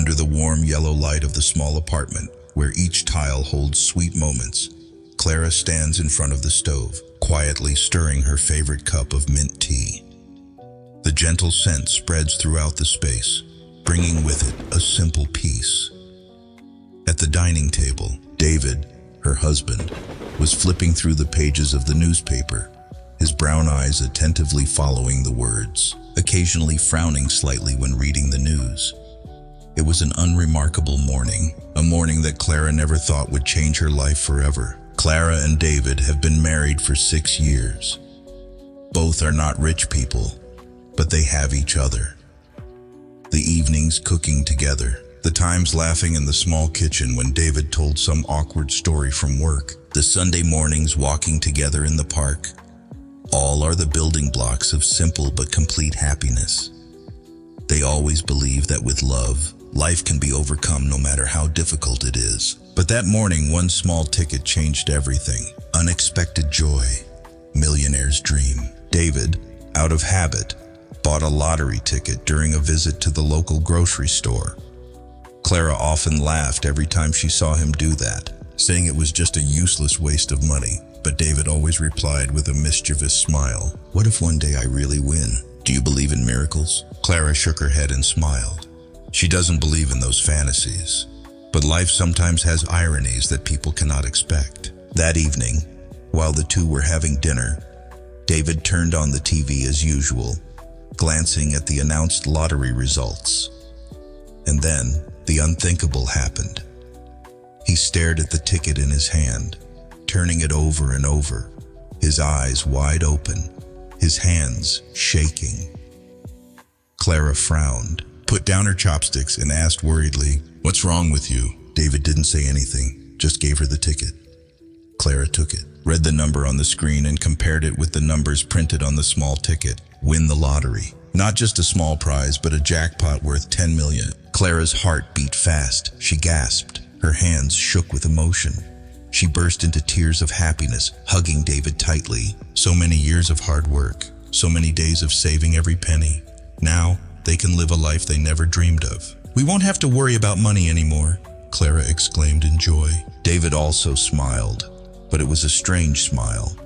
Under the warm yellow light of the small apartment, where each tile holds sweet moments, Clara stands in front of the stove, quietly stirring her favorite cup of mint tea. The gentle scent spreads throughout the space, bringing with it a simple peace. At the dining table, David, her husband, was flipping through the pages of the newspaper, his brown eyes attentively following the words, occasionally frowning slightly when reading the news. It was an unremarkable morning, a morning that Clara never thought would change her life forever. Clara and David have been married for 6 years. Both are not rich people, but they have each other. The evenings cooking together, the times laughing in the small kitchen when David told some awkward story from work, the Sunday mornings walking together in the park, all are the building blocks of simple but complete happiness. They always believe that with love, life can be overcome no matter how difficult it is. But that morning, one small ticket changed everything. Unexpected joy. Millionaire's dream. David, out of habit, bought a lottery ticket during a visit to the local grocery store. Clara often laughed every time she saw him do that, saying it was just a useless waste of money. But David always replied with a mischievous smile, "What if one day I really win? Do you believe in miracles?" Clara shook her head and smiled. She doesn't believe in those fantasies, but life sometimes has ironies that people cannot expect. That evening, while the two were having dinner, David turned on the TV as usual, glancing at the announced lottery results. And then, the unthinkable happened. He stared at the ticket in his hand, turning it over and over, his eyes wide open, his hands shaking. Clara frowned, put down her chopsticks, and asked worriedly, "What's wrong with you?" David didn't say anything, just gave her the ticket. Clara took it, read the number on the screen, and compared it with the numbers printed on the small ticket. Win the lottery. Not just a small prize, but a jackpot worth 10 million. Clara's heart beat fast. She gasped. Her hands shook with emotion. She burst into tears of happiness, hugging David tightly. So many years of hard work, so many days of saving every penny. Now, they can live a life they never dreamed of. "We won't have to worry about money anymore," Clara exclaimed in joy. David also smiled, but it was a strange smile.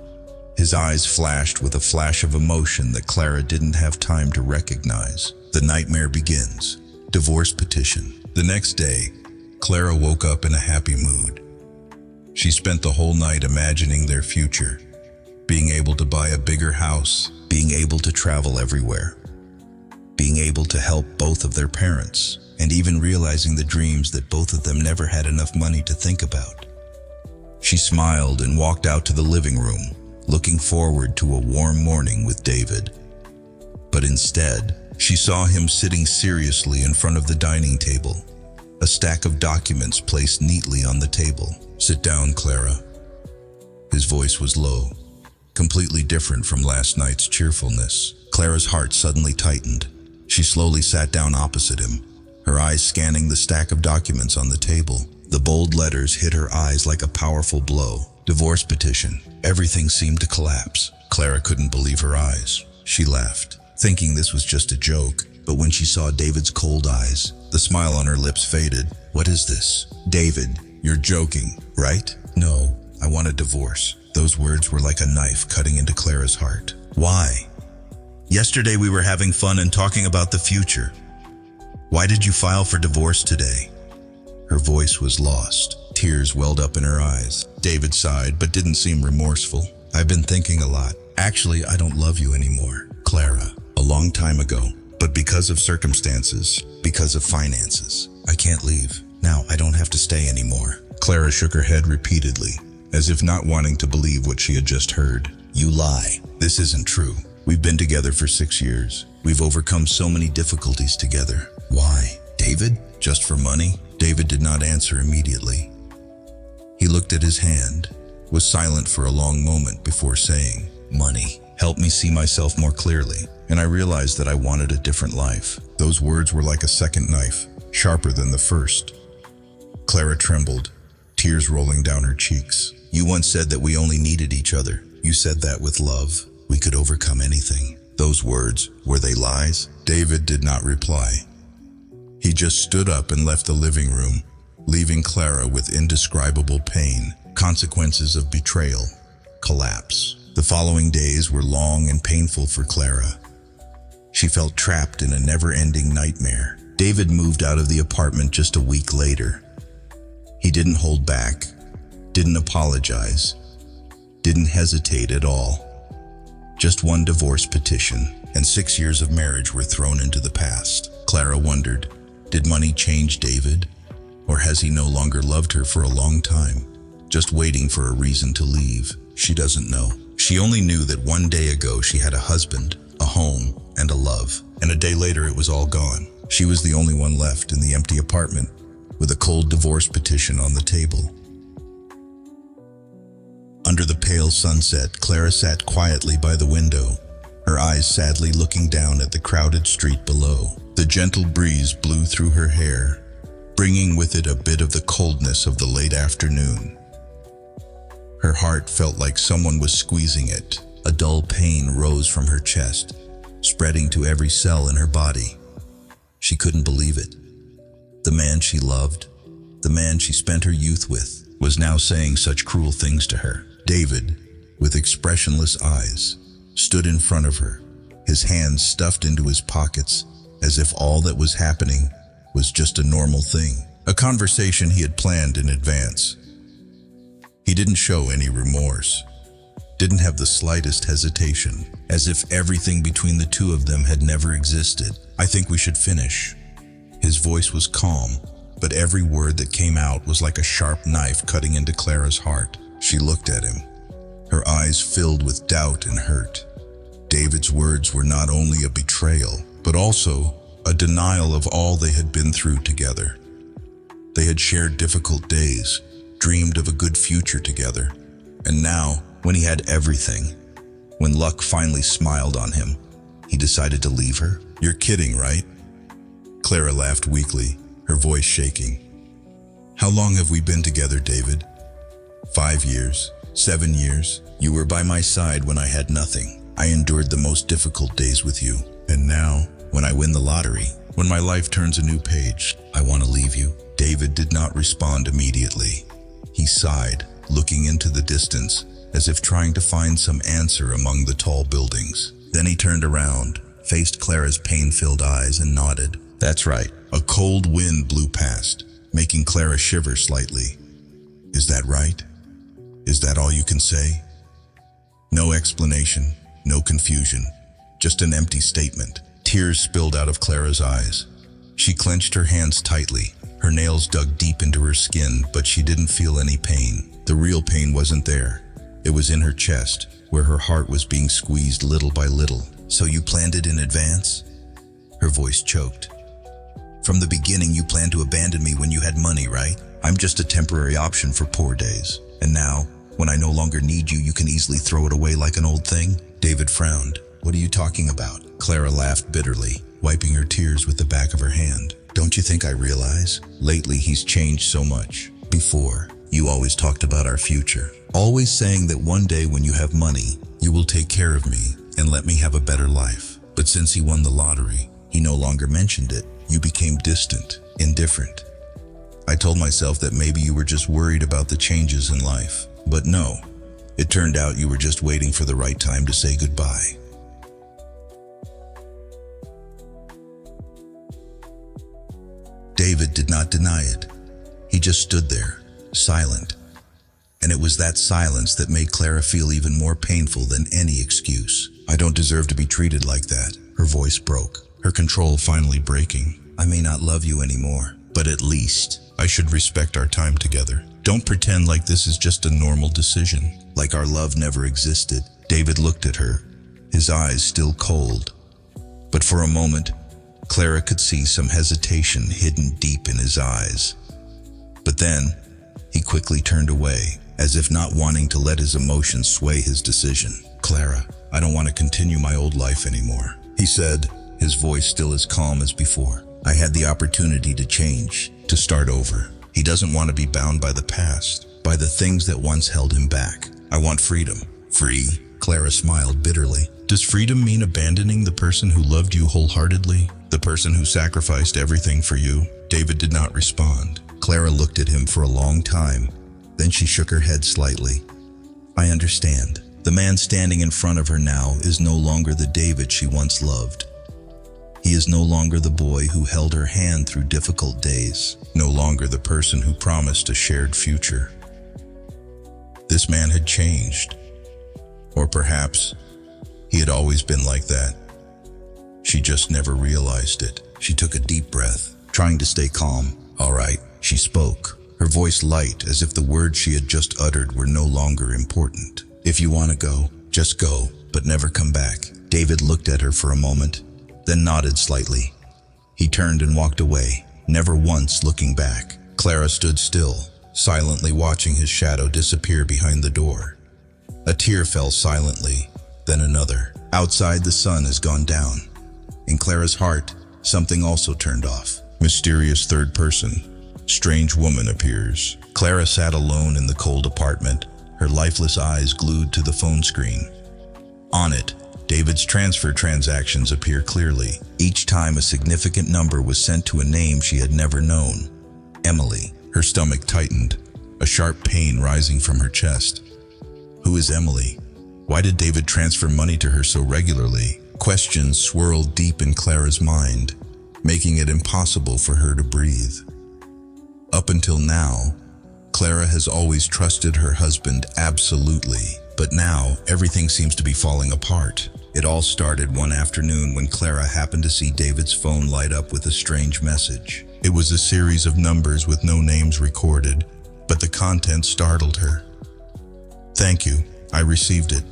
His eyes flashed with a flash of emotion that Clara didn't have time to recognize. The nightmare begins. Divorce petition. The next day, Clara woke up in a happy mood. She spent the whole night imagining their future, being able to buy a bigger house, being able to travel everywhere, being able to help both of their parents, and even realizing the dreams that both of them never had enough money to think about. She smiled and walked out to the living room, looking forward to a warm morning with David. But instead, she saw him sitting seriously in front of the dining table, a stack of documents placed neatly on the table. "Sit down, Clara." His voice was low, completely different from last night's cheerfulness. Clara's heart suddenly tightened. She slowly sat down opposite him, her eyes scanning the stack of documents on the table. The bold letters hit her eyes like a powerful blow. Divorce petition. Everything seemed to collapse. Clara couldn't believe her eyes. She laughed, thinking this was just a joke. But when she saw David's cold eyes, the smile on her lips faded. "What is this?" "David, you're joking, right?" "No, I want a divorce." Those words were like a knife cutting into Clara's heart. "Why? Yesterday we were having fun and talking about the future. Why did you file for divorce today?" Her voice was lost. Tears welled up in her eyes. David sighed, but didn't seem remorseful. "I've been thinking a lot. Actually, I don't love you anymore, Clara. A long time ago. But because of circumstances, because of finances, I can't leave. Now I don't have to stay anymore." Clara shook her head repeatedly, as if not wanting to believe what she had just heard. "You lie. This isn't true. We've been together for 6 years. We've overcome so many difficulties together." "Why, David? Just for money?" David did not answer immediately. He looked at his hand, was silent for a long moment before saying, "Money helped me see myself more clearly, and I realized that I wanted a different life." Those words were like a second knife, sharper than the first. Clara trembled, tears rolling down her cheeks. "You once said that we only needed each other. You said that with love, we could overcome anything." Those words, were they lies? David did not reply. He just stood up and left the living room, leaving Clara with indescribable pain, consequences of betrayal, collapse. The following days were long and painful for Clara. She felt trapped in a never-ending nightmare. David moved out of the apartment just a week later. He didn't hold back, didn't apologize, didn't hesitate at all. Just one divorce petition, and 6 years of marriage were thrown into the past. Clara wondered, did money change David? Or has he no longer loved her for a long time, just waiting for a reason to leave? She doesn't know. She only knew that one day ago she had a husband, a home, and a love. And a day later it was all gone. She was the only one left in the empty apartment, with a cold divorce petition on the table. Under the pale sunset, Clara sat quietly by the window, her eyes sadly looking down at the crowded street below. The gentle breeze blew through her hair, bringing with it a bit of the coldness of the late afternoon. Her heart felt like someone was squeezing it. A dull pain rose from her chest, spreading to every cell in her body. She couldn't believe it. The man she loved, the man she spent her youth with, was now saying such cruel things to her. David, with expressionless eyes, stood in front of her, his hands stuffed into his pockets, as if all that was happening was just a normal thing, a conversation he had planned in advance. He didn't show any remorse, didn't have the slightest hesitation, as if everything between the two of them had never existed. "I think we should finish." His voice was calm, but every word that came out was like a sharp knife cutting into Clara's heart. She looked at him, her eyes filled with doubt and hurt. David's words were not only a betrayal, but also a denial of all they had been through together. They had shared difficult days, dreamed of a good future together, and now, when he had everything, when luck finally smiled on him, he decided to leave her. "You're kidding, right?" Clara laughed weakly, her voice shaking. "How long have we been together, David? 5 years, 7 years. You were by my side when I had nothing. I endured the most difficult days with you. And now, when I win the lottery, when my life turns a new page, I want to leave you." David did not respond immediately. He sighed, looking into the distance, as if trying to find some answer among the tall buildings. Then he turned around, faced Clara's pain-filled eyes, and nodded. "That's right." A cold wind blew past, making Clara shiver slightly. "Is that right? Is that all you can say?" No explanation, no confusion, just an empty statement. Tears spilled out of Clara's eyes. She clenched her hands tightly, her nails dug deep into her skin, but she didn't feel any pain. The real pain wasn't there. It was in her chest, where her heart was being squeezed little by little. "So you planned it in advance?" Her voice choked. "From the beginning you planned to abandon me when you had money, right? I'm just a temporary option for poor days. And now, when I no longer need you, you can easily throw it away like an old thing?" David frowned. "What are you talking about?" Clara laughed bitterly, wiping her tears with the back of her hand. "Don't you think I realize? Lately he's changed so much. Before, you always talked about our future, always saying that one day when you have money, you will take care of me and let me have a better life. But since he won the lottery, he no longer mentioned it. You became distant, indifferent. I told myself that maybe you were just worried about the changes in life. But no, it turned out you were just waiting for the right time to say goodbye." David did not deny it. He just stood there, silent. And it was that silence that made Clara feel even more painful than any excuse. "I don't deserve to be treated like that." Her voice broke, her control finally breaking. "I may not love you anymore, but at least I should respect our time together. Don't pretend like this is just a normal decision, like our love never existed." David looked at her, his eyes still cold. But for a moment, Clara could see some hesitation hidden deep in his eyes. But then, he quickly turned away, as if not wanting to let his emotions sway his decision. "Clara, I don't want to continue my old life anymore," he said, his voice still as calm as before. "I had the opportunity to change, to start over." He doesn't want to be bound by the past, by the things that once held him back. "I want freedom." "Free?" Clara smiled bitterly. "Does freedom mean abandoning the person who loved you wholeheartedly? The person who sacrificed everything for you? David did not respond. Clara looked at him for a long time. Then she shook her head slightly. I understand. The man standing in front of her now is no longer the David she once loved. He is no longer the boy who held her hand through difficult days, no longer the person who promised a shared future. This man had changed. Or perhaps he had always been like that. She just never realized it. She took a deep breath, trying to stay calm. All right, she spoke, her voice light as if the words she had just uttered were no longer important. If you want to go, just go, but never come back. David looked at her for a moment, then nodded slightly. He turned and walked away, never once looking back. Clara stood still, silently watching his shadow disappear behind the door. A tear fell silently, then another. Outside, the sun has gone down. In Clara's heart, something also turned off. Mysterious third person. Strange woman appears. Clara sat alone in the cold apartment, her lifeless eyes glued to the phone screen. On it, David's transfer transactions appear clearly. Each time a significant number was sent to a name she had never known. Emily. Her stomach tightened, a sharp pain rising from her chest. Who is Emily? Why did David transfer money to her so regularly? Questions swirled deep in Clara's mind, making it impossible for her to breathe. Up until now, Clara has always trusted her husband absolutely, but now everything seems to be falling apart. It all started one afternoon when Clara happened to see David's phone light up with a strange message. It was a series of numbers with no names recorded, but the content startled her. Thank you, I received it.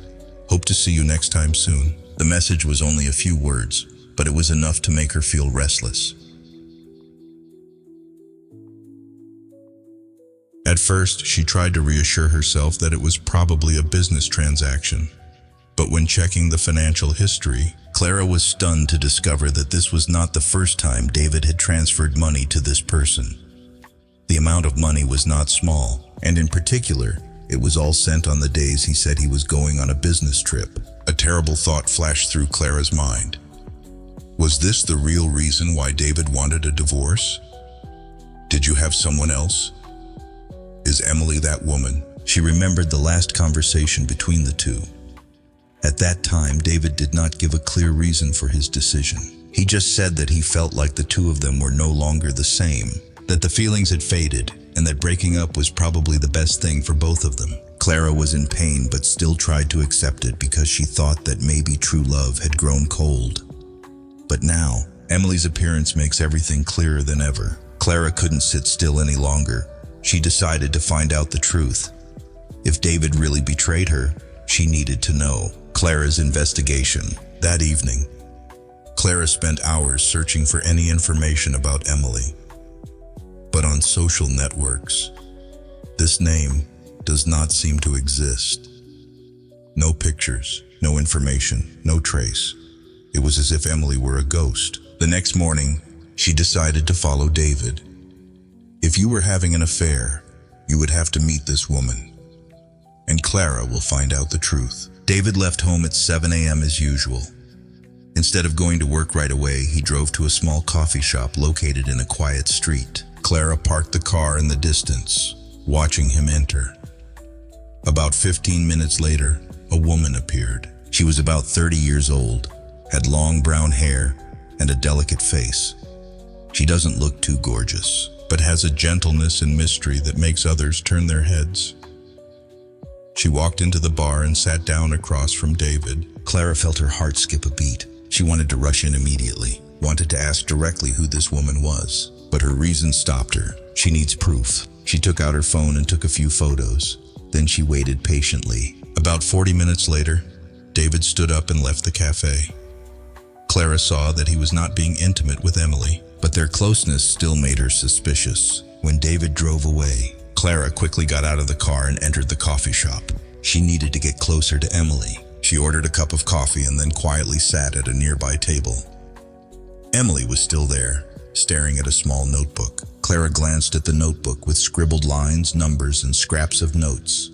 Hope to see you next time soon. The message was only a few words, but it was enough to make her feel restless. At first, she tried to reassure herself that it was probably a business transaction. But when checking the financial history, Clara was stunned to discover that this was not the first time David had transferred money to this person. The amount of money was not small, and in particular, it was all sent on the days he said he was going on a business trip. A terrible thought flashed through Clara's mind. Was this the real reason why David wanted a divorce? Did you have someone else? Is Emily that woman? She remembered the last conversation between the two. At that time, David did not give a clear reason for his decision. He just said that he felt like the two of them were no longer the same, that the feelings had faded, and that breaking up was probably the best thing for both of them. Clara was in pain but still tried to accept it because she thought that maybe true love had grown cold. But now, Emily's appearance makes everything clearer than ever. Clara couldn't sit still any longer. She decided to find out the truth. If David really betrayed her, she needed to know. Clara's investigation. That evening, Clara spent hours searching for any information about Emily. But on social networks, this name does not seem to exist. No pictures, no information, no trace. It was as if Emily were a ghost. The next morning, she decided to follow David. If you were having an affair, you would have to meet this woman, and Clara will find out the truth. David left home at 7 a.m. as usual. Instead of going to work right away, he drove to a small coffee shop located in a quiet street. Clara parked the car in the distance, watching him enter. About 15 minutes later, a woman appeared. She was about 30 years old, had long brown hair, and a delicate face. She doesn't look too gorgeous, but has a gentleness and mystery that makes others turn their heads. She walked into the bar and sat down across from David. Clara felt her heart skip a beat. She wanted to rush in immediately, wanted to ask directly who this woman was. But her reason stopped her. She needs proof. She took out her phone and took a few photos. Then she waited patiently. About 40 minutes later, David stood up and left the cafe. Clara saw that he was not being intimate with Emily, but their closeness still made her suspicious. When David drove away, Clara quickly got out of the car and entered the coffee shop. She needed to get closer to Emily. She ordered a cup of coffee and then quietly sat at a nearby table. Emily was still there, staring at a small notebook. Clara glanced at the notebook with scribbled lines, numbers, and scraps of notes.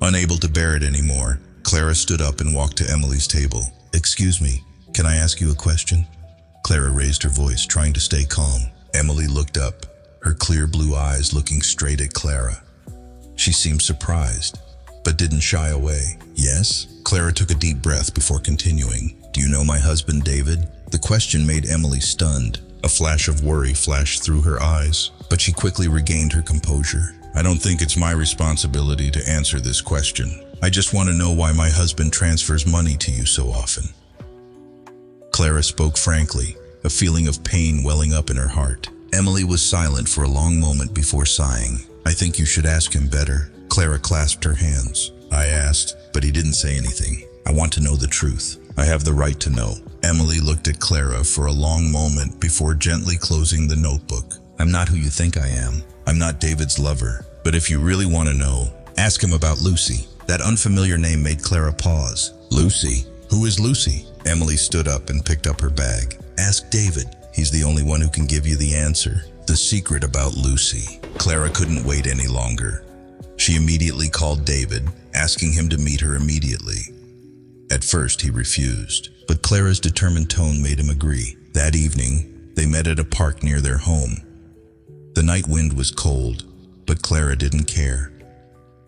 Unable to bear it anymore, Clara stood up and walked to Emily's table. "Excuse me, can I ask you a question?" Clara raised her voice, trying to stay calm. Emily looked up, her clear blue eyes looking straight at Clara. She seemed surprised, but didn't shy away. "Yes?" Clara took a deep breath before continuing. "Do you know my husband, David?" The question made Emily stunned. A flash of worry flashed through her eyes, but she quickly regained her composure. "I don't think it's my responsibility to answer this question. I just want to know why my husband transfers money to you so often." Clara spoke frankly, a feeling of pain welling up in her heart. Emily was silent for a long moment before sighing. "I think you should ask him better." Clara clasped her hands. "I asked, but he didn't say anything. I want to know the truth. I have the right to know." Emily looked at Clara for a long moment before gently closing the notebook. "I'm not who you think I am. I'm not David's lover. But if you really want to know, ask him about Lucy." That unfamiliar name made Clara pause. "Lucy? Who is Lucy?" Emily stood up and picked up her bag. "Ask David. He's the only one who can give you the answer. The secret about Lucy." Clara couldn't wait any longer. She immediately called David, asking him to meet her immediately. At first, he refused, but Clara's determined tone made him agree. That evening, they met at a park near their home. The night wind was cold, but Clara didn't care.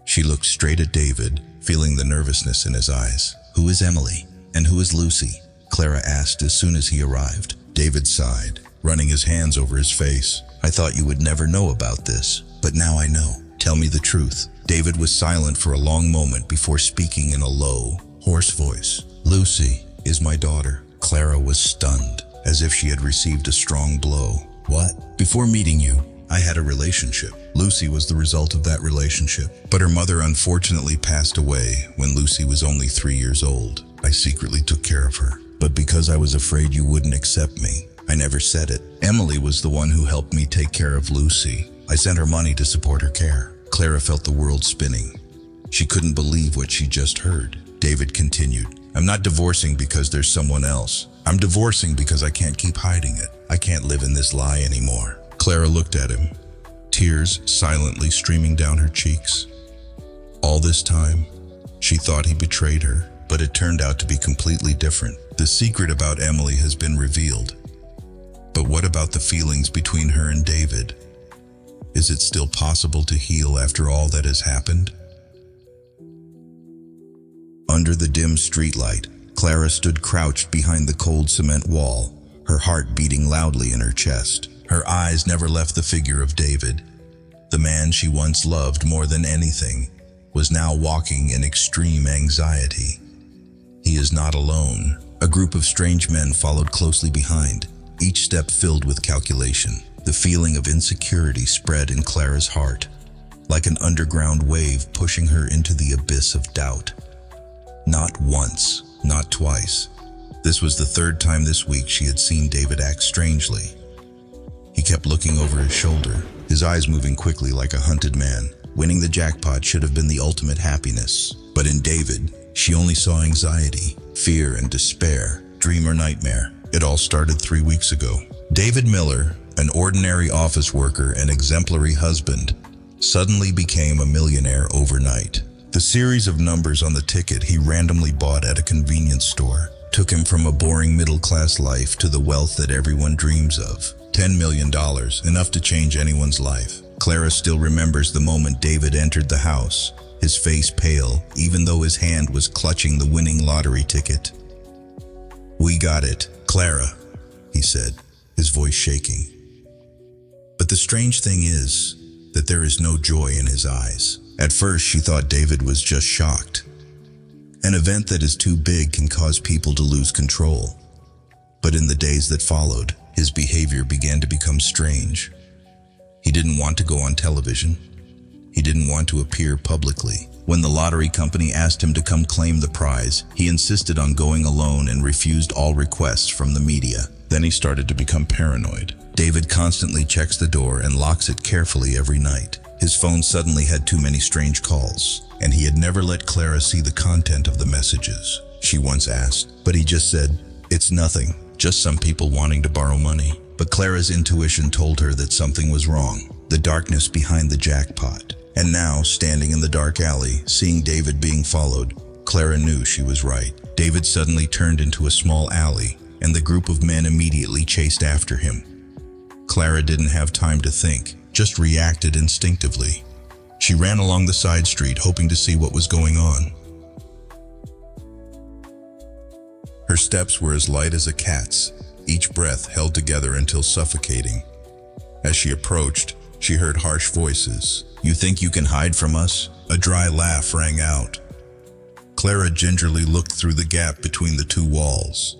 She looked straight at David, feeling the nervousness in his eyes. "Who is Emily? And who is Lucy?" Clara asked as soon as he arrived. David sighed, running his hands over his face. "I thought you would never know about this, but now I know. Tell me the truth." David was silent for a long moment before speaking in a low, hoarse voice. "Lucy is my daughter." Clara was stunned, as if she had received a strong blow. "What?" "Before meeting you, I had a relationship. Lucy was the result of that relationship, but her mother unfortunately passed away when Lucy was only 3 years old. I secretly took care of her, but because I was afraid you wouldn't accept me, I never said it. Emily was the one who helped me take care of Lucy. I sent her money to support her care." Clara felt the world spinning. She couldn't believe what she just heard. David continued, "I'm not divorcing because there's someone else. I'm divorcing because I can't keep hiding it. I can't live in this lie anymore." Clara looked at him, tears silently streaming down her cheeks. All this time, she thought he betrayed her, but it turned out to be completely different. The secret about Emily has been revealed. But what about the feelings between her and David? Is it still possible to heal after all that has happened? Under the dim streetlight, Clara stood crouched behind the cold cement wall, her heart beating loudly in her chest. Her eyes never left the figure of David. The man she once loved more than anything was now walking in extreme anxiety. He is not alone. A group of strange men followed closely behind, each step filled with calculation. The feeling of insecurity spread in Clara's heart, like an underground wave pushing her into the abyss of doubt. Not once, not twice. This was the third time this week she had seen David act strangely. He kept looking over his shoulder, his eyes moving quickly like a hunted man. Winning the jackpot should have been the ultimate happiness. But in David, she only saw anxiety, fear, and despair, dream or nightmare. It all started 3 weeks ago. David Miller, an ordinary office worker and exemplary husband, suddenly became a millionaire overnight. The series of numbers on the ticket he randomly bought at a convenience store took him from a boring middle-class life to the wealth that everyone dreams of. $10 million, enough to change anyone's life. Clara still remembers the moment David entered the house, his face pale, even though his hand was clutching the winning lottery ticket. "We got it, Clara," he said, his voice shaking. But the strange thing is that there is no joy in his eyes. At first, she thought David was just shocked. An event that is too big can cause people to lose control. But in the days that followed, his behavior began to become strange. He didn't want to go on television. He didn't want to appear publicly. When the lottery company asked him to come claim the prize, he insisted on going alone and refused all requests from the media. Then he started to become paranoid. David constantly checks the door and locks it carefully every night. His phone suddenly had too many strange calls, and he had never let Clara see the content of the messages. She once asked, but he just said, "It's nothing, just some people wanting to borrow money." But Clara's intuition told her that something was wrong, the darkness behind the jackpot. And now, standing in the dark alley, seeing David being followed, Clara knew she was right. David suddenly turned into a small alley, and the group of men immediately chased after him. Clara didn't have time to think, just reacted instinctively. She ran along the side street, hoping to see what was going on. Her steps were as light as a cat's, each breath held together until suffocating. As she approached, she heard harsh voices. "You think you can hide from us?" A dry laugh rang out. Clara gingerly looked through the gap between the two walls.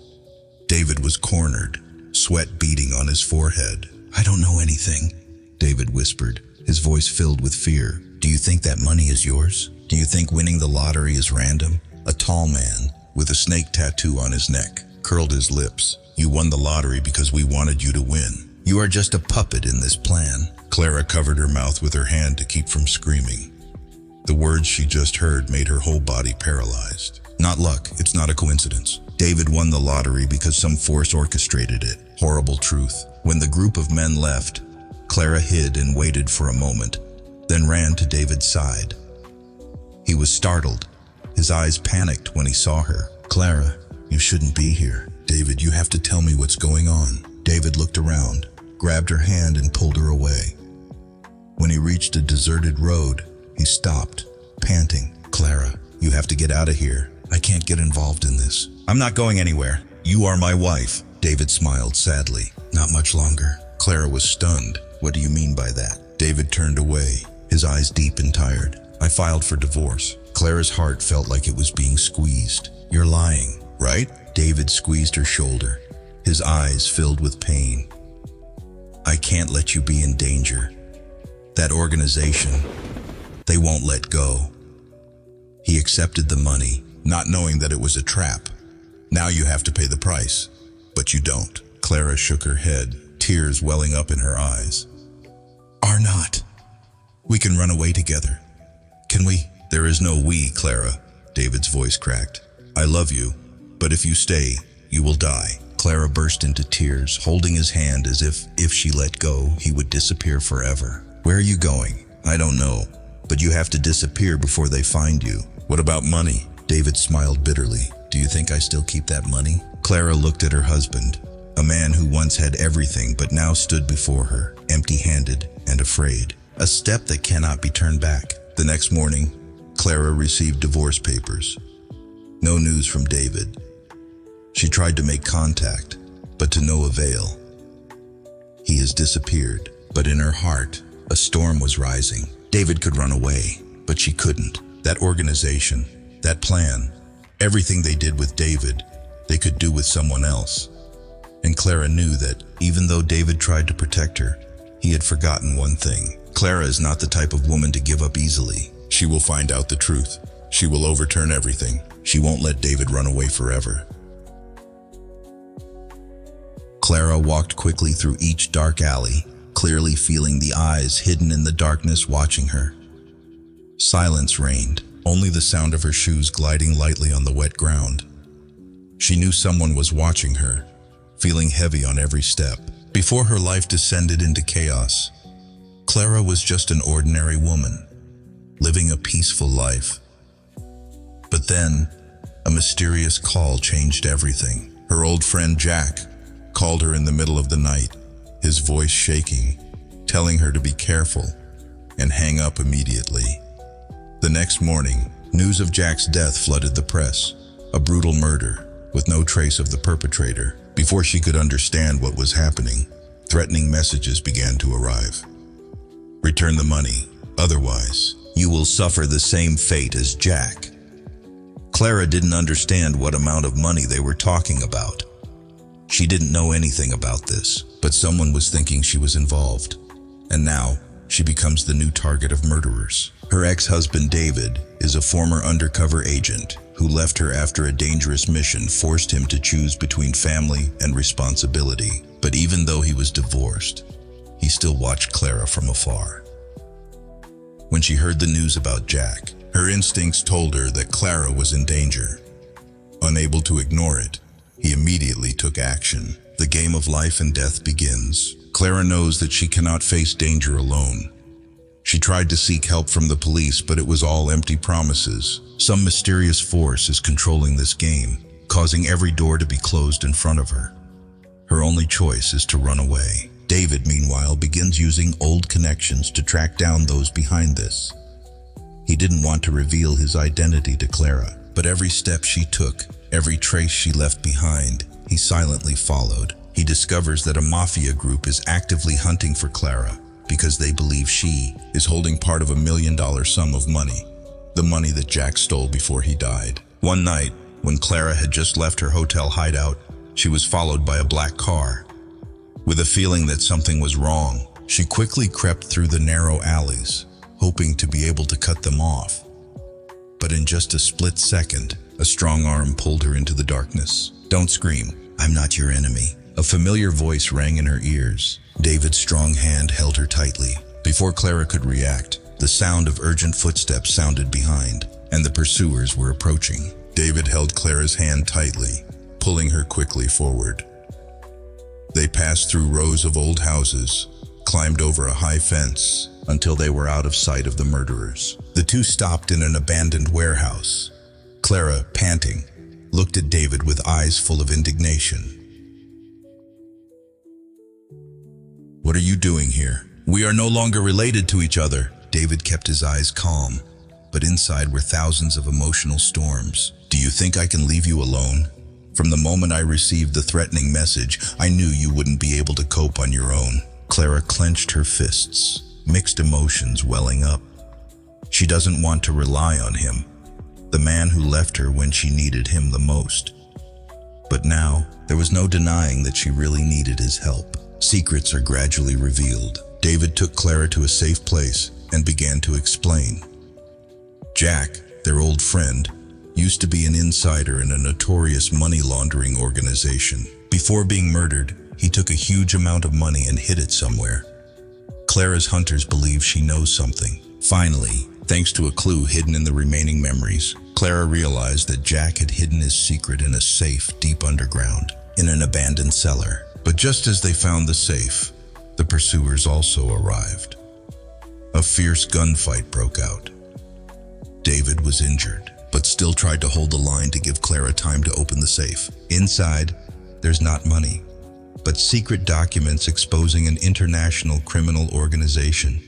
David was cornered, sweat beading on his forehead. "I don't know anything," David whispered, his voice filled with fear. "Do you think that money is yours? Do you think winning the lottery is random?" A tall man, with a snake tattoo on his neck, curled his lips. "You won the lottery because we wanted you to win. You are just a puppet in this plan." Clara covered her mouth with her hand to keep from screaming. The words she just heard made her whole body paralyzed. "Not luck, it's not a coincidence. David won the lottery because some force orchestrated it." Horrible truth. When the group of men left, Clara hid and waited for a moment, then ran to David's side. He was startled, his eyes panicked when he saw her. "Clara, you shouldn't be here." "David, you have to tell me what's going on." David looked around, grabbed her hand and pulled her away. When he reached a deserted road, he stopped, panting. "Clara, you have to get out of here. I can't get involved in this." "I'm not going anywhere. You are my wife." David smiled sadly. "Not much longer." Clara was stunned. "What do you mean by that?" David turned away, his eyes deep and tired. "I filed for divorce." Clara's heart felt like it was being squeezed. "You're lying, right?" David squeezed her shoulder, his eyes filled with pain. "I can't let you be in danger. That organization, they won't let go." He accepted the money, not knowing that it was a trap. "Now you have to pay the price." "But you don't." Clara shook her head, tears welling up in her eyes. "Are not. We can run away together. Can we?" "There is no we, Clara." David's voice cracked. "I love you, but if you stay, you will die." Clara burst into tears, holding his hand as if she let go, he would disappear forever. "Where are you going?" "I don't know, but you have to disappear before they find you." "What about money?" David smiled bitterly. "Do you think I still keep that money?" Clara looked at her husband, a man who once had everything but now stood before her, empty-handed and afraid. A step that cannot be turned back. The next morning, Clara received divorce papers. No news from David. She tried to make contact, but to no avail. He has disappeared, but in her heart, a storm was rising. David could run away, but she couldn't. That organization, that plan, everything they did with David, they could do with someone else. And Clara knew that, even though David tried to protect her, he had forgotten one thing. Clara is not the type of woman to give up easily. She will find out the truth. She will overturn everything. She won't let David run away forever. Clara walked quickly through each dark alley, clearly feeling the eyes hidden in the darkness watching her. Silence reigned, only the sound of her shoes gliding lightly on the wet ground. She knew someone was watching her, feeling heavy on every step. Before her life descended into chaos, Clara was just an ordinary woman, living a peaceful life. But then, a mysterious call changed everything. Her old friend Jack called her in the middle of the night, his voice shaking, telling her to be careful and hang up immediately. The next morning, news of Jack's death flooded the press, a brutal murder with no trace of the perpetrator. Before she could understand what was happening, threatening messages began to arrive. "Return the money, otherwise you will suffer the same fate as Jack." Clara didn't understand what amount of money they were talking about. She didn't know anything about this, but someone was thinking she was involved. And now, she becomes the new target of murderers. Her ex-husband David is a former undercover agent who left her after a dangerous mission forced him to choose between family and responsibility. But even though he was divorced, he still watched Clara from afar. When she heard the news about Jack, her instincts told her that Clara was in danger. Unable to ignore it, he immediately took action. The game of life and death begins. Clara knows that she cannot face danger alone. She tried to seek help from the police, but it was all empty promises. Some mysterious force is controlling this game, causing every door to be closed in front of her. Her only choice is to run away. David, meanwhile, begins using old connections to track down those behind this. He didn't want to reveal his identity to Clara, but every step she took, every trace she left behind, he silently followed. He discovers that a mafia group is actively hunting for Clara because they believe she is holding part of $1 million sum of money, the money that Jack stole before he died. One night, when Clara had just left her hotel hideout, she was followed by a black car. With a feeling that something was wrong, she quickly crept through the narrow alleys, hoping to be able to cut them off. But in just a split second, a strong arm pulled her into the darkness. "Don't scream, I'm not your enemy." A familiar voice rang in her ears. David's strong hand held her tightly. Before Clara could react, the sound of urgent footsteps sounded behind, and the pursuers were approaching. David held Clara's hand tightly, pulling her quickly forward. They passed through rows of old houses, climbed over a high fence, until they were out of sight of the murderers. The two stopped in an abandoned warehouse. Clara, panting, looked at David with eyes full of indignation. "What are you doing here? We are no longer related to each other." David kept his eyes calm, but inside were thousands of emotional storms. "Do you think I can leave you alone? From the moment I received the threatening message, I knew you wouldn't be able to cope on your own." Clara clenched her fists, mixed emotions welling up. She doesn't want to rely on him, the man who left her when she needed him the most. But now, there was no denying that she really needed his help. Secrets are gradually revealed. David took Clara to a safe place and began to explain. Jack, their old friend, used to be an insider in a notorious money laundering organization. Before being murdered, he took a huge amount of money and hid it somewhere. Clara's hunters believe she knows something. Finally, thanks to a clue hidden in the remaining memories, Clara realized that Jack had hidden his secret in a safe deep underground, in an abandoned cellar. But just as they found the safe, the pursuers also arrived. A fierce gunfight broke out. David was injured, but still tried to hold the line to give Clara time to open the safe. Inside, there's not money, but secret documents exposing an international criminal organization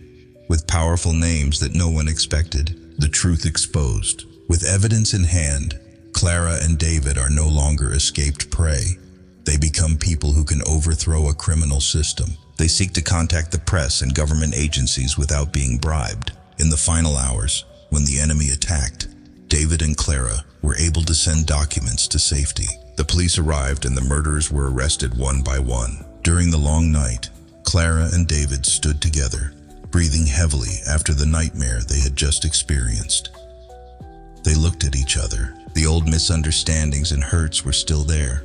with powerful names that no one expected. The truth exposed. With evidence in hand, Clara and David are no longer escaped prey. They become people who can overthrow a criminal system. They seek to contact the press and government agencies without being bribed. In the final hours, when the enemy attacked, David and Clara were able to send documents to safety. The police arrived and the murderers were arrested one by one. During the long night, Clara and David stood together, breathing heavily after the nightmare they had just experienced. They looked at each other. The old misunderstandings and hurts were still there.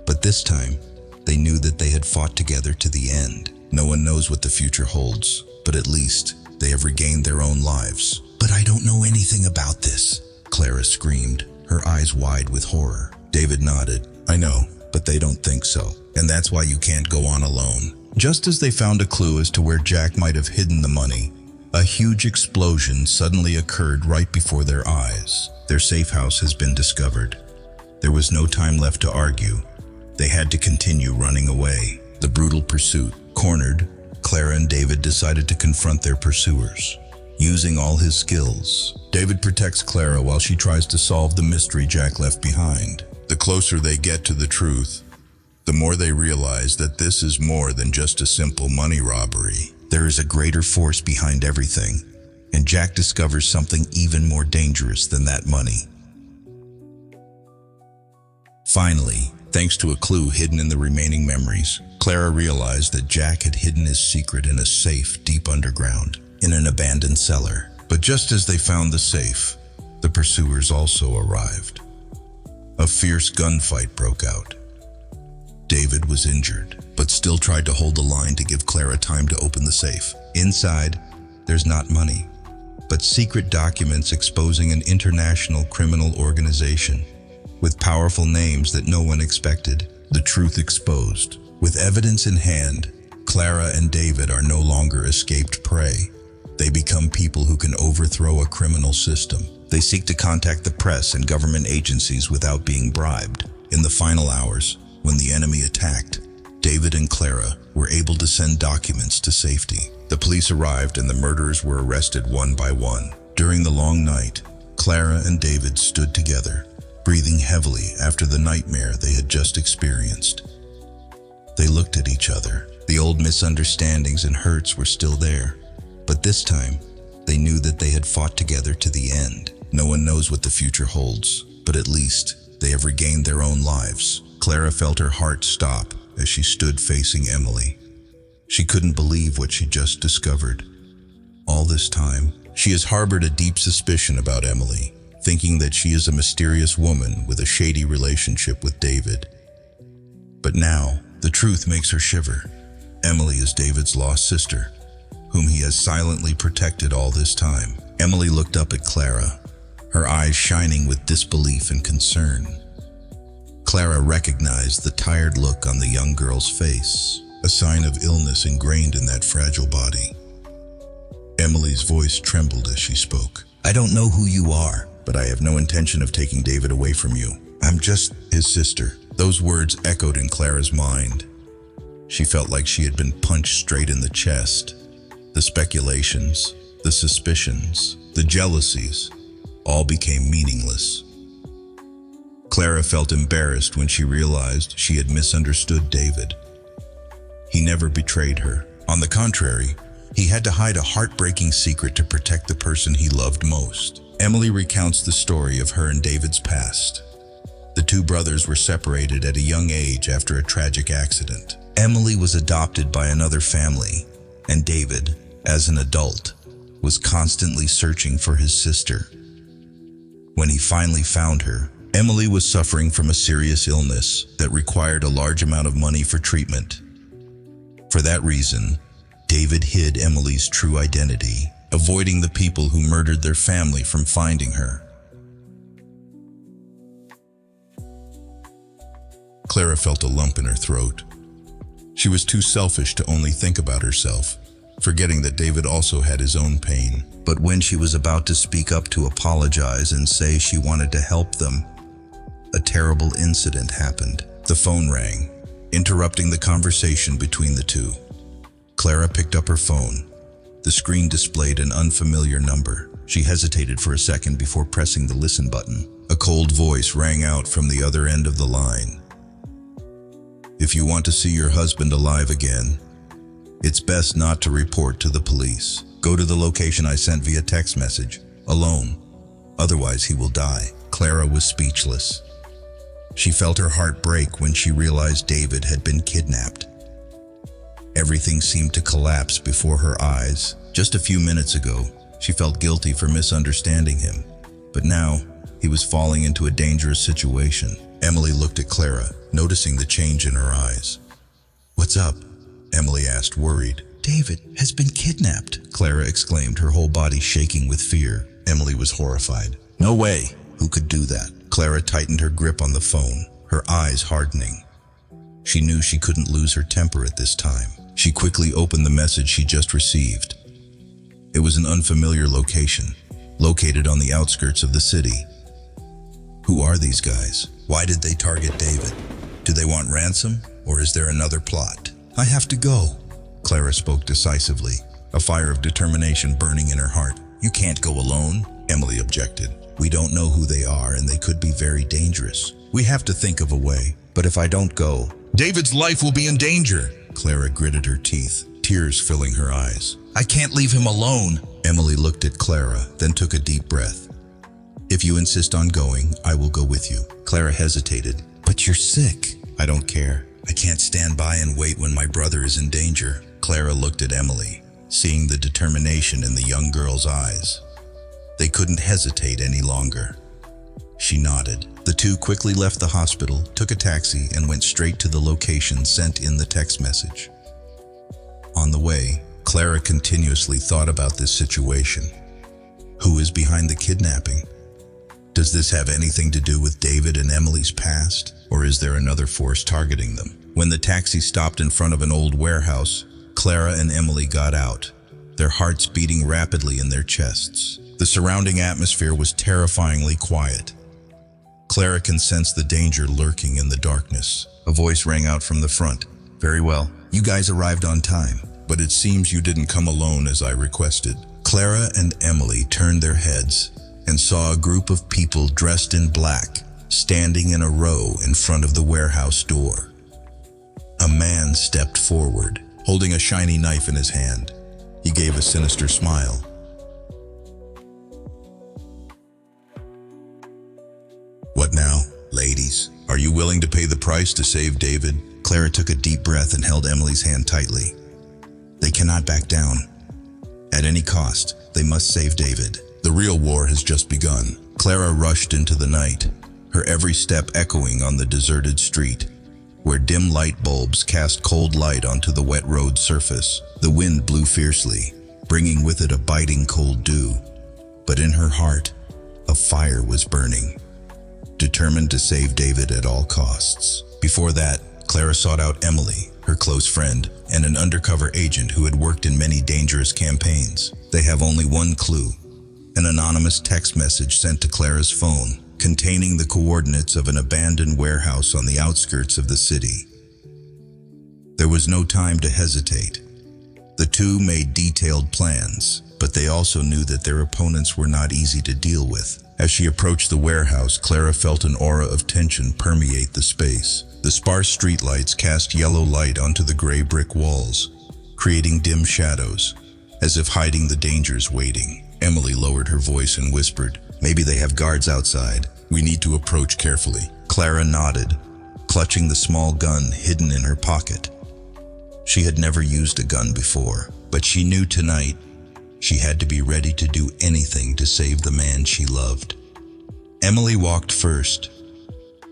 But this time, they knew that they had fought together to the end. No one knows what the future holds, but at least they have regained their own lives. "But I don't know anything about this," Clara screamed, her eyes wide with horror. David nodded. "I know, but they don't think so. And that's why you can't go on alone." Just as they found a clue as to where Jack might have hidden the money, a huge explosion suddenly occurred right before their eyes. Their safe house has been discovered. There was no time left to argue. They had to continue running away. The brutal pursuit. Cornered, Clara and David decided to confront their pursuers. Using all his skills, David protects Clara while she tries to solve the mystery Jack left behind. The closer they get to the truth, the more they realize that this is more than just a simple money robbery. There is a greater force behind everything, and Jack discovers something even more dangerous than that money. Finally, thanks to a clue hidden in the remaining memories, Clara realized that Jack had hidden his secret in a safe deep underground, in an abandoned cellar. But just as they found the safe, the pursuers also arrived. A fierce gunfight broke out. David was injured, but still tried to hold the line to give Clara time to open the safe. Inside, there's not money, but secret documents exposing an international criminal organization with powerful names that no one expected. The truth exposed. With evidence in hand, Clara and David are no longer escaped prey. They become people who can overthrow a criminal system. They seek to contact the press and government agencies without being bribed. In the final hours, when the enemy attacked, David and Clara were able to send documents to safety. The police arrived and the murderers were arrested one by one. During the long night, Clara and David stood together, breathing heavily after the nightmare they had just experienced. They looked at each other. The old misunderstandings and hurts were still there, but this time, they knew that they had fought together to the end. No one knows what the future holds, but at least they have regained their own lives. Clara felt her heart stop as she stood facing Emily. She couldn't believe what she just discovered. All this time, she has harbored a deep suspicion about Emily, thinking that she is a mysterious woman with a shady relationship with David. But now, the truth makes her shiver. Emily is David's lost sister, whom he has silently protected all this time. Emily looked up at Clara, her eyes shining with disbelief and concern. Clara recognized the tired look on the young girl's face, a sign of illness ingrained in that fragile body. Emily's voice trembled as she spoke. "I don't know who you are, but I have no intention of taking David away from you. I'm just his sister." Those words echoed in Clara's mind. She felt like she had been punched straight in the chest. The speculations, the suspicions, the jealousies, all became meaningless. Clara felt embarrassed when she realized she had misunderstood David. He never betrayed her. On the contrary, he had to hide a heartbreaking secret to protect the person he loved most. Emily recounts the story of her and David's past. The two brothers were separated at a young age after a tragic accident. Emily was adopted by another family, and David, as an adult, was constantly searching for his sister. When he finally found her, Emily was suffering from a serious illness that required a large amount of money for treatment. For that reason, David hid Emily's true identity, avoiding the people who murdered their family from finding her. Clara felt a lump in her throat. She was too selfish to only think about herself, forgetting that David also had his own pain. But when she was about to speak up to apologize and say she wanted to help them, a terrible incident happened. The phone rang, interrupting the conversation between the two. Clara picked up her phone. The screen displayed an unfamiliar number. She hesitated for a second before pressing the listen button. A cold voice rang out from the other end of the line. "If you want to see your husband alive again, it's best not to report to the police. Go to the location I sent via text message, alone. Otherwise he will die." Clara was speechless. She felt her heart break when she realized David had been kidnapped. Everything seemed to collapse before her eyes. Just a few minutes ago, she felt guilty for misunderstanding him, but now he was falling into a dangerous situation. Emily looked at Clara, noticing the change in her eyes. "What's up?" Emily asked, worried. "David has been kidnapped," Clara exclaimed, her whole body shaking with fear. Emily was horrified. "No way! Who could do that?" Clara tightened her grip on the phone, her eyes hardening. She knew she couldn't lose her temper at this time. She quickly opened the message she just received. It was an unfamiliar location, located on the outskirts of the city. Who are these guys? Why did they target David? Do they want ransom, or is there another plot? "I have to go," Clara spoke decisively, a fire of determination burning in her heart. "You can't go alone," Emily objected. "We don't know who they are, and they could be very dangerous. We have to think of a way. But if I don't go, David's life will be in danger." Clara gritted her teeth, tears filling her eyes. "I can't leave him alone." Emily looked at Clara, then took a deep breath. "If you insist on going, I will go with you." Clara hesitated. "But you're sick." "I don't care. I can't stand by and wait when my brother is in danger." Clara looked at Emily, seeing the determination in the young girl's eyes. They couldn't hesitate any longer. She nodded. The two quickly left the hospital, took a taxi, and went straight to the location sent in the text message. On the way, Clara continuously thought about this situation. Who is behind the kidnapping? Does this have anything to do with David and Emily's past, or is there another force targeting them? When the taxi stopped in front of an old warehouse, Clara and Emily got out, their hearts beating rapidly in their chests. The surrounding atmosphere was terrifyingly quiet. Clara can sense the danger lurking in the darkness. A voice rang out from the front. "Very well, you guys arrived on time, but it seems you didn't come alone as I requested." Clara and Emily turned their heads and saw a group of people dressed in black standing in a row in front of the warehouse door. A man stepped forward, holding a shiny knife in his hand. He gave a sinister smile. "What now, ladies? Are you willing to pay the price to save David?" Clara took a deep breath and held Emily's hand tightly. They cannot back down. At any cost, they must save David. The real war has just begun. Clara rushed into the night, her every step echoing on the deserted street, where dim light bulbs cast cold light onto the wet road surface. The wind blew fiercely, bringing with it a biting cold dew. But in her heart, a fire was burning, determined to save David at all costs. Before that, Clara sought out Emily, her close friend, and an undercover agent who had worked in many dangerous campaigns. They have only one clue: an anonymous text message sent to Clara's phone, containing the coordinates of an abandoned warehouse on the outskirts of the city. There was no time to hesitate. The two made detailed plans, but they also knew that their opponents were not easy to deal with. As she approached the warehouse, Clara felt an aura of tension permeate the space. The sparse streetlights cast yellow light onto the gray brick walls, creating dim shadows, as if hiding the dangers waiting. Emily lowered her voice and whispered, "Maybe they have guards outside. We need to approach carefully." Clara nodded, clutching the small gun hidden in her pocket. She had never used a gun before, but she knew tonight she had to be ready to do anything to save the man she loved. Emily walked first.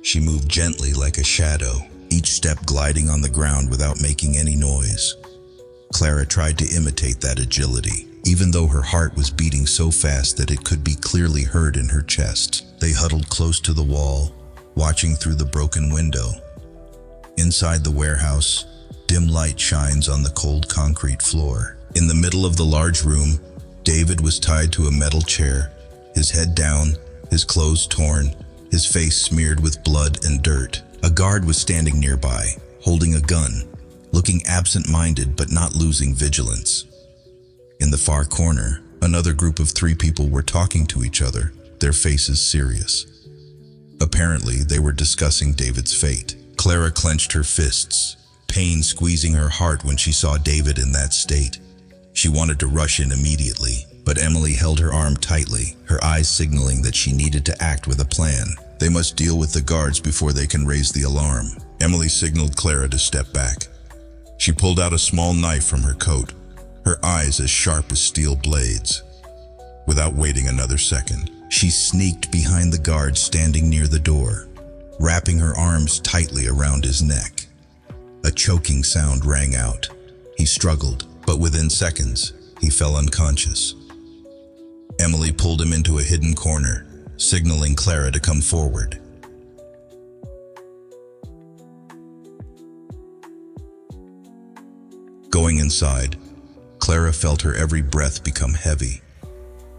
She moved gently like a shadow, each step gliding on the ground without making any noise. Clara tried to imitate that agility, even though her heart was beating so fast that it could be clearly heard in her chest. They huddled close to the wall, watching through the broken window. Inside the warehouse, dim light shines on the cold concrete floor. In the middle of the large room, David was tied to a metal chair, his head down, his clothes torn, his face smeared with blood and dirt. A guard was standing nearby, holding a gun, looking absent-minded but not losing vigilance. In the far corner, another group of 3 people were talking to each other, their faces serious. Apparently, they were discussing David's fate. Clara clenched her fists, pain squeezing her heart when she saw David in that state. She wanted to rush in immediately, but Emily held her arm tightly, her eyes signaling that she needed to act with a plan. They must deal with the guards before they can raise the alarm. Emily signaled Clara to step back. She pulled out a small knife from her coat, her eyes as sharp as steel blades. Without waiting another second, she sneaked behind the guard standing near the door, wrapping her arms tightly around his neck. A choking sound rang out. He struggled, but within seconds, he fell unconscious. Emily pulled him into a hidden corner, signaling Clara to come forward. Going inside, Clara felt her every breath become heavy.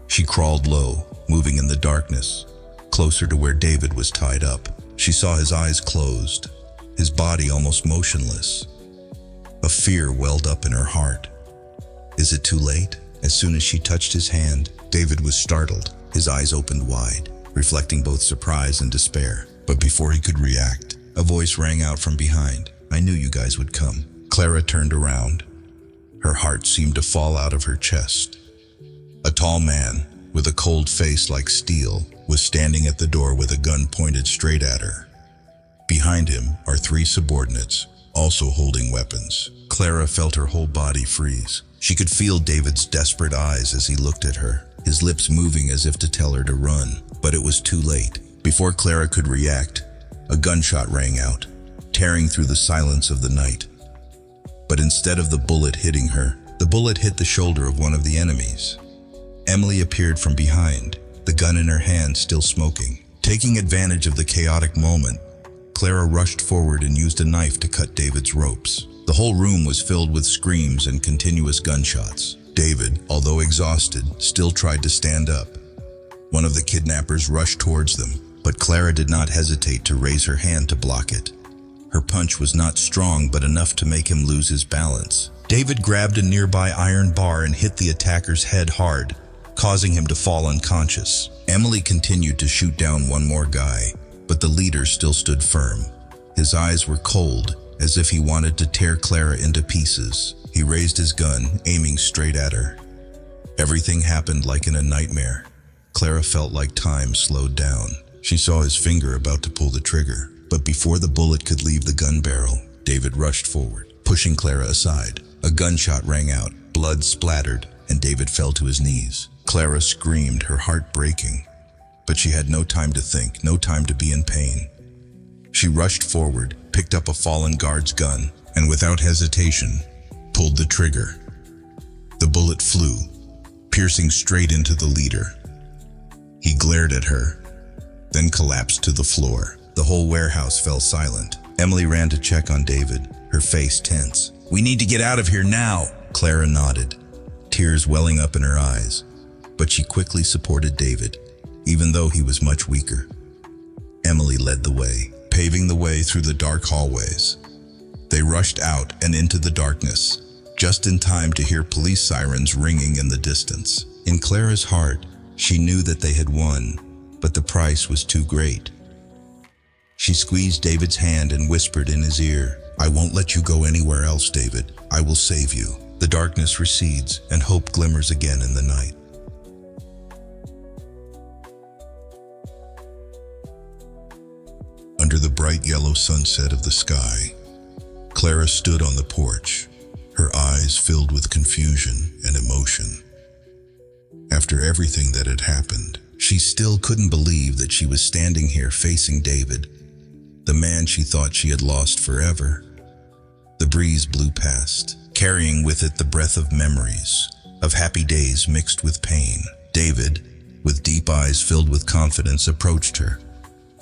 She crawled low, moving in the darkness, closer to where David was tied up. She saw his eyes closed, his body almost motionless. A fear welled up in her heart. Is it too late? As soon as she touched his hand, David was startled. His eyes opened wide, reflecting both surprise and despair. But before he could react, a voice rang out from behind. "I knew you guys would come." Clara turned around. Her heart seemed to fall out of her chest. A tall man, with a cold face like steel, was standing at the door with a gun pointed straight at her. Behind him are 3 subordinates, also holding weapons. Clara felt her whole body freeze. She could feel David's desperate eyes as he looked at her, his lips moving as if to tell her to run. But it was too late. Before Clara could react, a gunshot rang out, tearing through the silence of the night. But instead of the bullet hitting her, the bullet hit the shoulder of one of the enemies. Emily appeared from behind, the gun in her hand still smoking. Taking advantage of the chaotic moment, Clara rushed forward and used a knife to cut David's ropes. The whole room was filled with screams and continuous gunshots. David, although exhausted, still tried to stand up. One of the kidnappers rushed towards them, but Clara did not hesitate to raise her hand to block it. Her punch was not strong, but enough to make him lose his balance. David grabbed a nearby iron bar and hit the attacker's head hard, causing him to fall unconscious. Emily continued to shoot down one more guy, but the leader still stood firm. His eyes were cold, as if he wanted to tear Clara into pieces. He raised his gun, aiming straight at her. Everything happened like in a nightmare. Clara felt like time slowed down. She saw his finger about to pull the trigger, but before the bullet could leave the gun barrel, David rushed forward, pushing Clara aside. A gunshot rang out, blood splattered, and David fell to his knees. Clara screamed, her heart breaking. But she had no time to think, no time to be in pain. She rushed forward, picked up a fallen guard's gun, and without hesitation, pulled the trigger. The bullet flew, piercing straight into the leader. He glared at her, then collapsed to the floor. The whole warehouse fell silent. Emily ran to check on David, her face tense. "We need to get out of here now." Clara nodded, tears welling up in her eyes, but she quickly supported David, even though he was much weaker. Emily led the way, paving the way through the dark hallways. They rushed out and into the darkness, just in time to hear police sirens ringing in the distance. In Clara's heart, she knew that they had won, but the price was too great. She squeezed David's hand and whispered in his ear, "I won't let you go anywhere else, David. I will save you." The darkness recedes and hope glimmers again in the night. Under the bright yellow sunset of the sky, Clara stood on the porch, her eyes filled with confusion and emotion. After everything that had happened, she still couldn't believe that she was standing here facing David, the man she thought she had lost forever. The breeze blew past, carrying with it the breath of memories, of happy days mixed with pain. David, with deep eyes filled with confidence, approached her.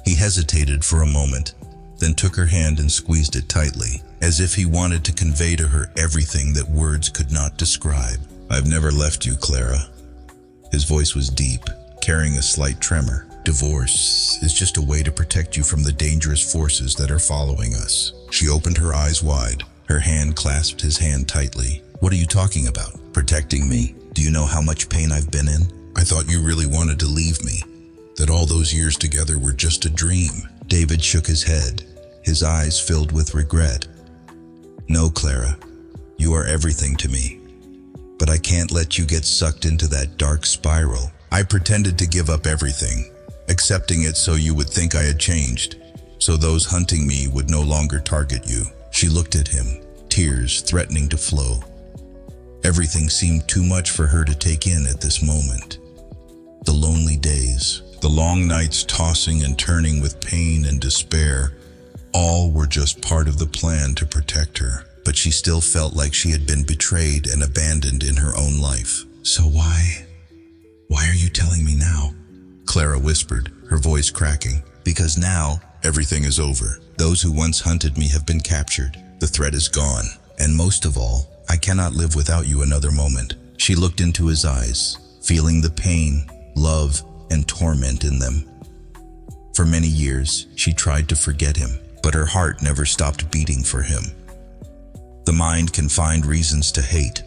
He hesitated for a moment, then took her hand and squeezed it tightly, as if he wanted to convey to her everything that words could not describe. "I've never left you, Clara." His voice was deep, carrying a slight tremor. "Divorce is just a way to protect you from the dangerous forces that are following us." She opened her eyes wide. Her hand clasped his hand tightly. "What are you talking about? Protecting me? Do you know how much pain I've been in? I thought you really wanted to leave me, that all those years together were just a dream." David shook his head, his eyes filled with regret. "No, Clara, you are everything to me. But I can't let you get sucked into that dark spiral. I pretended to give up everything, accepting it so you would think I had changed, so those hunting me would no longer target you." She looked at him, tears threatening to flow. Everything seemed too much for her to take in at this moment. The lonely days, the long nights tossing and turning with pain and despair, all were just part of the plan to protect her. But she still felt like she had been betrayed and abandoned in her own life. "So why are you telling me now?" Clara whispered, her voice cracking. "Because now, everything is over. Those who once hunted me have been captured. The threat is gone. And most of all, I cannot live without you another moment." She looked into his eyes, feeling the pain, love, and torment in them. For many years, she tried to forget him, but her heart never stopped beating for him. The mind can find reasons to hate,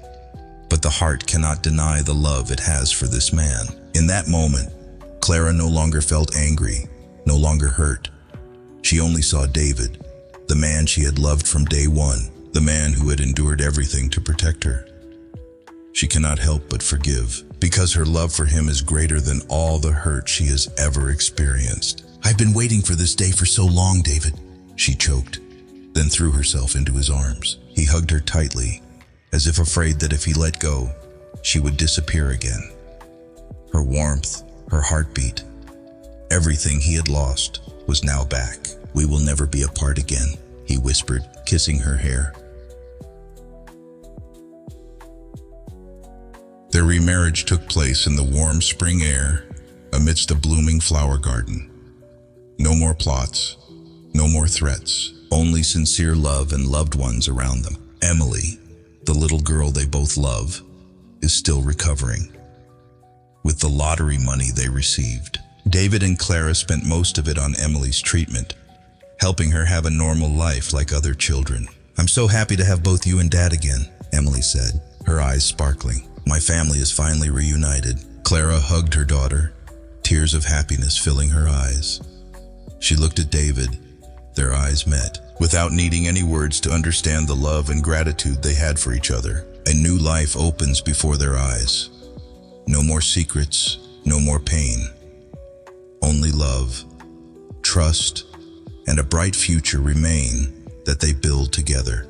but the heart cannot deny the love it has for this man. In that moment, Clara no longer felt angry, no longer hurt. She only saw David, the man she had loved from day one, the man who had endured everything to protect her. She cannot help but forgive, because her love for him is greater than all the hurt she has ever experienced. "I've been waiting for this day for so long, David," she choked, then threw herself into his arms. He hugged her tightly, as if afraid that if he let go, she would disappear again. Her warmth, her heartbeat, everything he had lost was now back. "We will never be apart again," he whispered, kissing her hair. Their remarriage took place in the warm spring air, amidst a blooming flower garden. No more plots, no more threats, only sincere love and loved ones around them. Emily, the little girl they both love, is still recovering. With the lottery money they received, David and Clara spent most of it on Emily's treatment, helping her have a normal life like other children. "I'm so happy to have both you and Dad again," Emily said, her eyes sparkling. "My family is finally reunited." Clara hugged her daughter, tears of happiness filling her eyes. She looked at David. Their eyes met. Without needing any words to understand the love and gratitude they had for each other, a new life opens before their eyes. No more secrets, no more pain. Only love, trust, and a bright future remain that they build together.